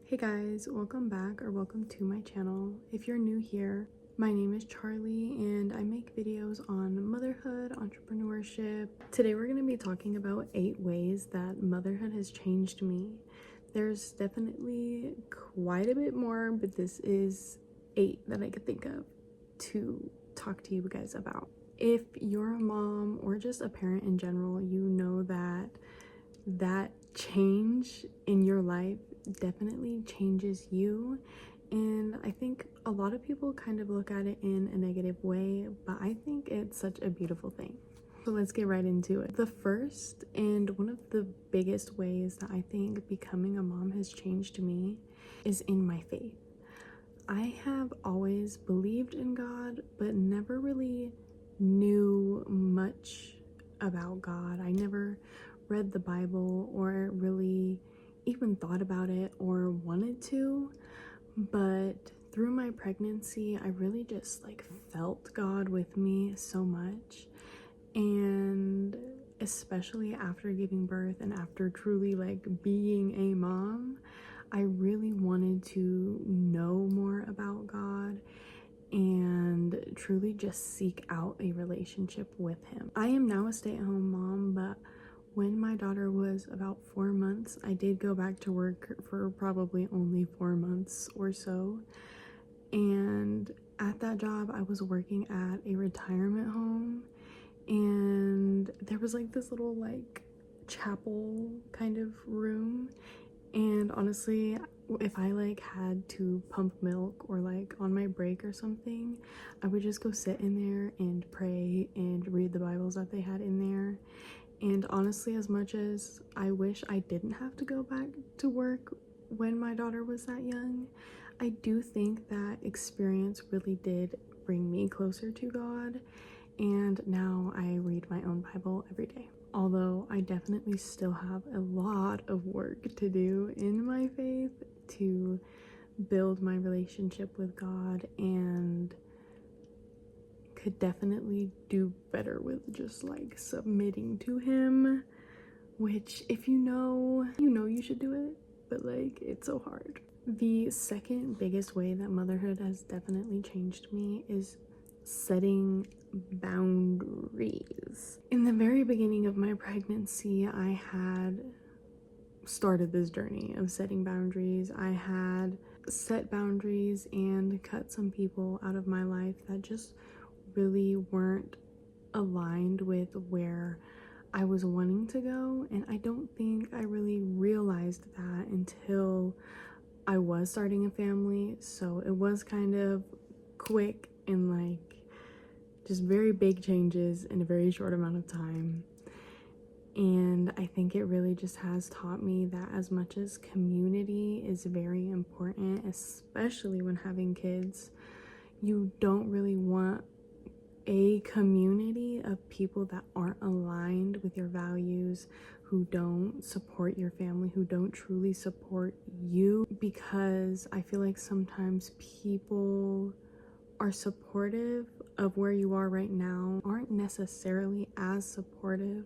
Hey guys, welcome back or welcome to my channel. If you're new here, my name is Charlie and I make videos on motherhood, entrepreneurship. Today we're going to be talking about 8 ways that motherhood has changed me. There's definitely quite a bit more, but this is 8 that I could think of to talk to you guys about. If you're a mom or just a parent in general, you know that change in your life definitely changes you, and I think a lot of people kind of look at it in a negative way, but I think it's such a beautiful thing. So let's get right into it. The first and one of the biggest ways that I think becoming a mom has changed me is in my faith. I have always believed in God, but never really knew much about God. I never read the Bible or really even thought about it or wanted to, but through my pregnancy I really just felt God with me so much, and especially after giving birth and after truly being a mom, I really wanted to know more about God and truly just seek out a relationship with him. I am now a stay-at-home mom, but when my daughter was about 4 months, I did go back to work for probably only 4 months or so. And at that job, I was working at a retirement home, and there was this little chapel kind of room. And honestly, if I had to pump milk or on my break or something, I would just go sit in there and pray and read the Bibles that they had in there. And honestly, as much as I wish I didn't have to go back to work when my daughter was that young, I do think that experience really did bring me closer to God, and now I read my own Bible every day. Although I definitely still have a lot of work to do in my faith to build my relationship with God, and could definitely do better with just submitting to him, which if you know you should do it, but it's so hard. The second biggest way that motherhood has definitely changed me is setting boundaries. In the very beginning of my pregnancy, I had started this journey of setting boundaries. I had set boundaries and cut some people out of my life that just really weren't aligned with where I was wanting to go, and I don't think I really realized that until I was starting a family. So it was kind of quick and just very big changes in a very short amount of time. And I think it really just has taught me that as much as community is very important, especially when having kids, you don't really want a community of people that aren't aligned with your values, who don't support your family, who don't truly support you. Because I feel like sometimes people are supportive of where you are right now, aren't necessarily as supportive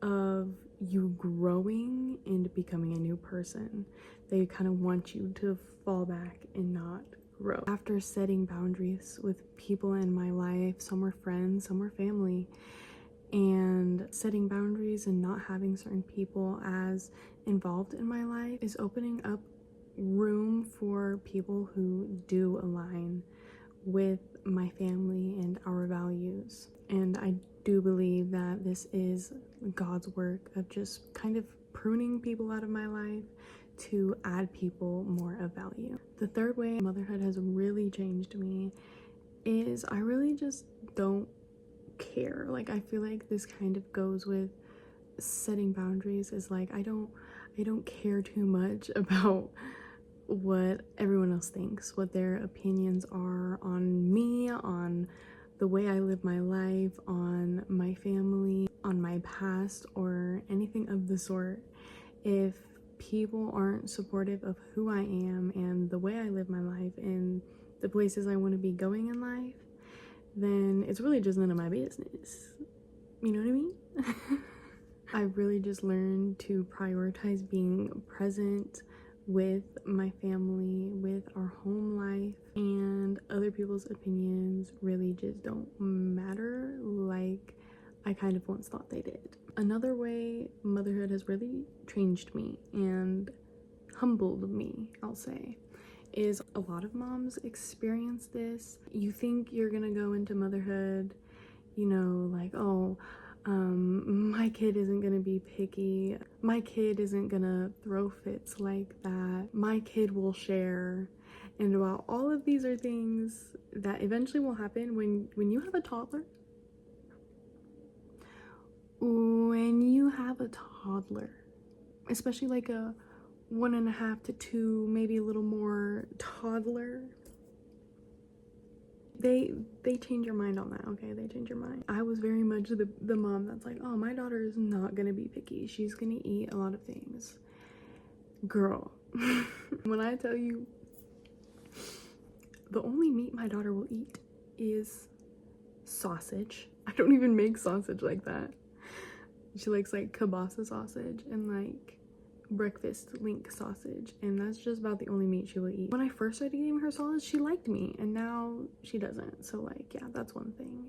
of you growing and becoming a new person. They kind of want you to fall back and not grow. After setting boundaries with people in my life, some were friends, some were family, and setting boundaries and not having certain people as involved in my life is opening up room for people who do align with my family and our values. And I do believe that this is God's work of just kind of pruning people out of my life to add people more of value. The third way motherhood has really changed me is I really just don't care. I feel like this kind of goes with setting boundaries, is I don't care too much about what everyone else thinks, what their opinions are on me, on the way I live my life, on my family, on my past, or anything of the sort. If people aren't supportive of who I am and the way I live my life and the places I want to be going in life, then it's really just none of my business. You know what I mean? I've really just learned to prioritize being present with my family, with our home life, and other people's opinions really just don't matter like I kind of once thought they did. Another way motherhood has really changed me and humbled me, I'll say, is a lot of moms experience this. You think you're gonna go into motherhood, you know, like, oh, my kid isn't gonna be picky, my kid isn't gonna throw fits like that, my kid will share. And while all of these are things that eventually will happen when you have a toddler, especially like a 1.5 to 2, maybe a little more toddler, they change your mind on that. Okay, they change your mind. I was very much the mom that's like, oh, my daughter is not gonna be picky, she's gonna eat a lot of things. Girl, when I tell you the only meat my daughter will eat is sausage. I don't even make sausage like that. She likes like kielbasa sausage and like breakfast link sausage, and that's just about the only meat she will eat. When I first started eating her solids, she liked me, and now she doesn't. So like, yeah, that's one thing.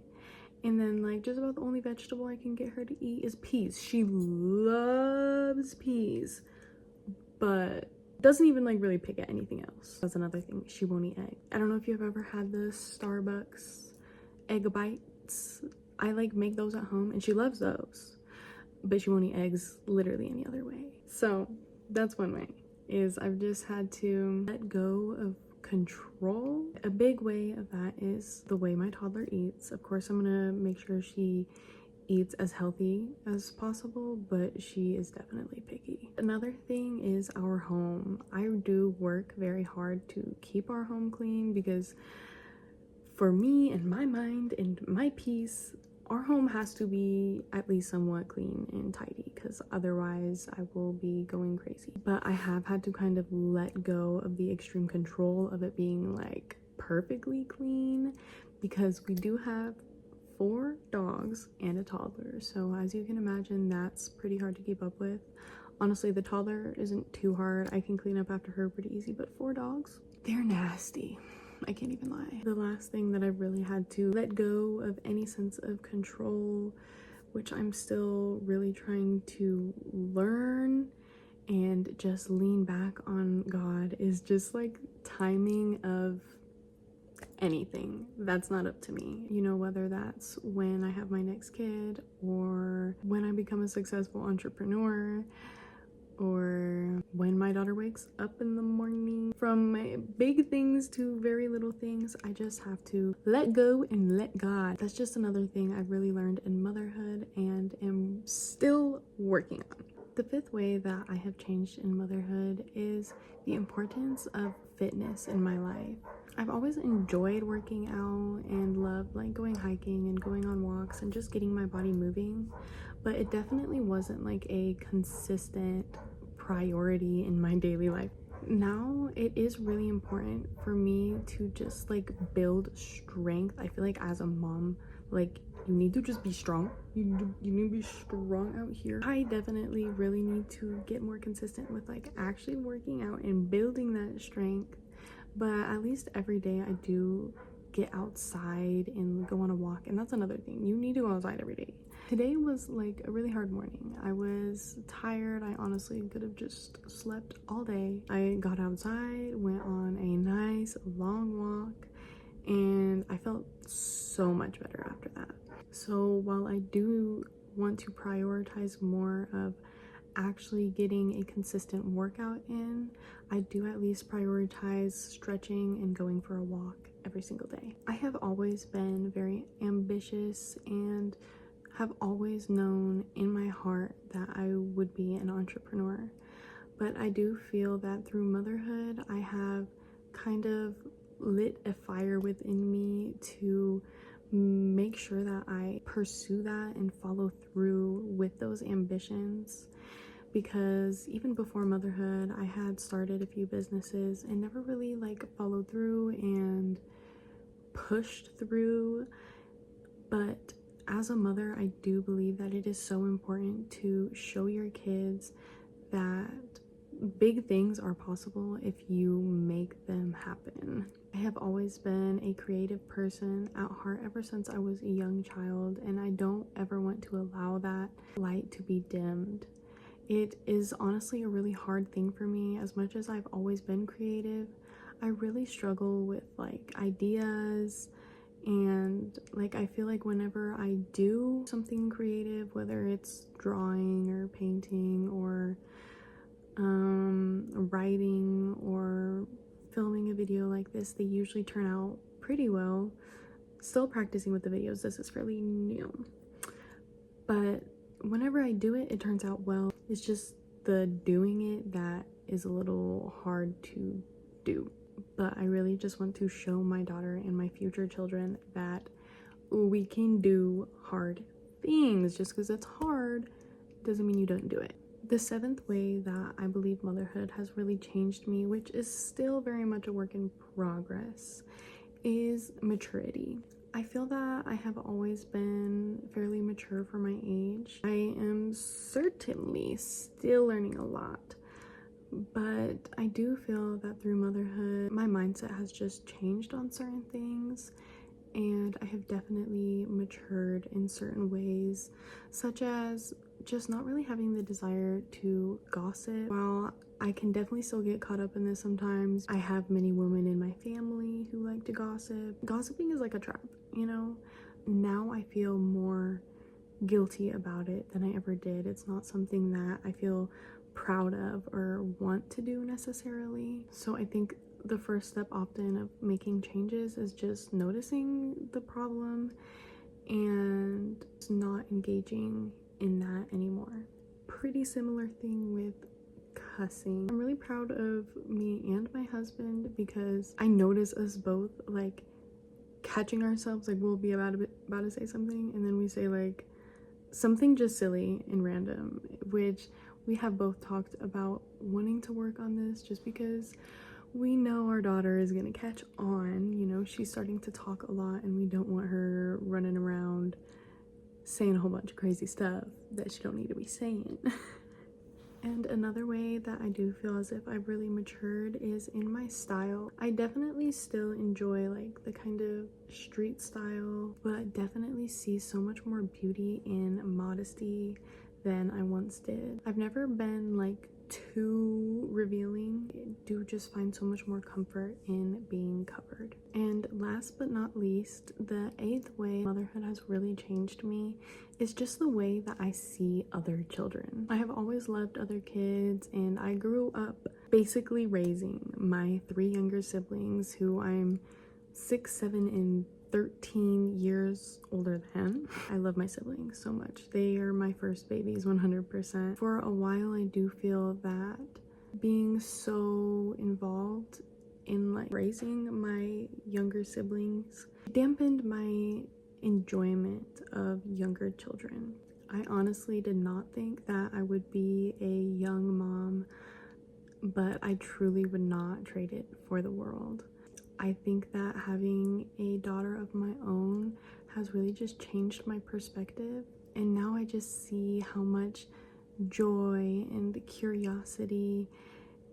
And then like just about the only vegetable I can get her to eat is peas. She loves peas, but doesn't even like really pick at anything else. That's another thing, she won't eat egg. I don't know if you've ever had the Starbucks egg bites. I like make those at home, and she loves those, but she won't eat eggs literally any other way. So that's one way, is I've just had to let go of control. A big way of that is the way my toddler eats. Of course, I'm gonna make sure she eats as healthy as possible, but she is definitely picky. Another thing is our home. I do work very hard to keep our home clean, because for me and my mind and my peace, our home has to be at least somewhat clean and tidy, because otherwise I will be going crazy. But I have had to kind of let go of the extreme control of it being like perfectly clean, because we do have 4 dogs and a toddler. So as you can imagine, that's pretty hard to keep up with. Honestly, the toddler isn't too hard. I can clean up after her pretty easy, but 4 dogs, they're nasty. I can't even lie. The last thing that I've really had to let go of any sense of control, which I'm still really trying to learn and just lean back on God, is just like timing of anything. That's not up to me. You know, whether that's when I have my next kid, or when I become a successful entrepreneur, or when my daughter wakes up in the morning. From big things to very little things, I just have to let go and let God. That's just another thing I've really learned in motherhood and am still working on. The 5th way that I have changed in motherhood is the importance of fitness in my life. I've always enjoyed working out and loved like going hiking and going on walks and just getting my body moving, but it definitely wasn't like a consistent priority in my daily life. Now it is really important for me to just like build strength. I feel like as a mom, like, you need to just be strong. You need to be strong out here. I definitely really need to get more consistent with like actually working out and building that strength. But at least every day I do get outside and go on a walk, and that's another thing. You need to go outside every day. Today was like a really hard morning. I was tired. I honestly could have just slept all day. I got outside, went on a nice long walk, and I felt so much better after that. So while I do want to prioritize more of actually getting a consistent workout in, I do at least prioritize stretching and going for a walk every single day. I have always been very ambitious and have always known in my heart that I would be an entrepreneur, but I do feel that through motherhood I have kind of lit a fire within me to make sure that I pursue that and follow through with those ambitions. Because even before motherhood, I had started a few businesses and never really like followed through and pushed through. But as a mother, I do believe that it is so important to show your kids that big things are possible if you make them happen. I have always been a creative person at heart ever since I was a young child, and I don't ever want to allow that light to be dimmed. It is honestly a really hard thing for me. As much as I've always been creative, I really struggle with like ideas, and like I feel like whenever I do something creative, whether it's drawing or painting or writing or filming a video like this, they usually turn out pretty well. Still practicing with the videos, this is fairly new, but whenever I do it, it turns out well. It's just the doing it that is a little hard to do. But I really just want to show my daughter and my future children that we can do hard things. Just because it's hard doesn't mean you don't do it. The seventh way that I believe motherhood has really changed me, which is still very much a work in progress, is maturity. I feel that I have always been fairly mature for my age. I am certainly still learning a lot, but I do feel that through motherhood, my mindset has just changed on certain things, and I have definitely matured in certain ways, such as just not really having the desire to gossip. While I can definitely still get caught up in this sometimes, I have many women in my family who like to gossip. Gossiping is like a trap, you know? Now I feel more guilty about it than I ever did. It's not something that I feel proud of or want to do necessarily. So I think the first step often of making changes is just noticing the problem and not engaging in that anymore. Pretty similar thing with cussing. I'm really proud of me and my husband because I notice us both like catching ourselves, like we'll be about to say something and then we say like something just silly and random, which we have both talked about wanting to work on this just because we know our daughter is gonna catch on. You know, she's starting to talk a lot and we don't want her running around saying a whole bunch of crazy stuff that she don't need to be saying. And another way that I do feel as if I've really matured is in my style. I definitely still enjoy like the kind of street style, but definitely see so much more beauty in modesty than I once did. I've never been like too revealing. I do just find so much more comfort in being covered. And last but not least, the eighth way motherhood has really changed me is just the way that I see other children. I have always loved other kids, and I grew up basically raising my 3 younger siblings who I'm 6, 7, and 13 years older than. I love my siblings so much. They are my first babies 100%. For a while, I do feel that being so involved in like raising my younger siblings dampened my enjoyment of younger children. I honestly did not think that I would be a young mom, but I truly would not trade it for the world. I think that having a daughter of my own has really just changed my perspective, and now I just see how much joy and curiosity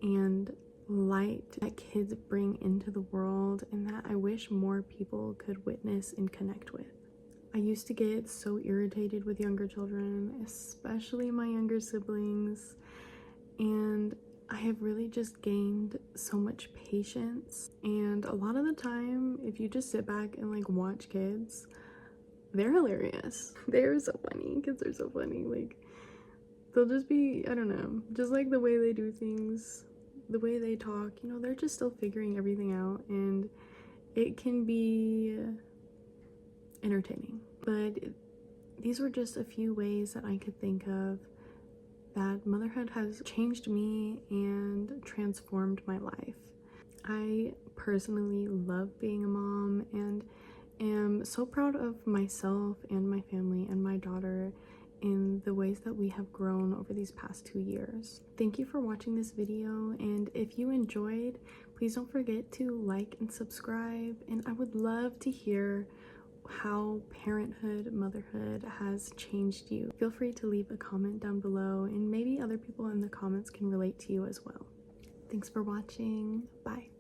and light that kids bring into the world, and that I wish more people could witness and connect with. I used to get so irritated with younger children, especially my younger siblings, and I have really just gained so much patience. And a lot of the time, if you just sit back and like watch kids, they're hilarious. They're so funny. Kids are so funny. Like, they'll just be, I don't know, just like the way they do things, the way they talk, you know, they're just still figuring everything out, and it can be entertaining. But these were just a few ways that I could think of that motherhood has changed me and transformed my life. I personally love being a mom and am so proud of myself and my family and my daughter in the ways that we have grown over these past 2 years. Thank you for watching this video, and if you enjoyed, please don't forget to like and subscribe, and I would love to hear how parenthood, motherhood has changed you. Feel free to leave a comment down below, and maybe other people in the comments can relate to you as well. Thanks for watching. Bye.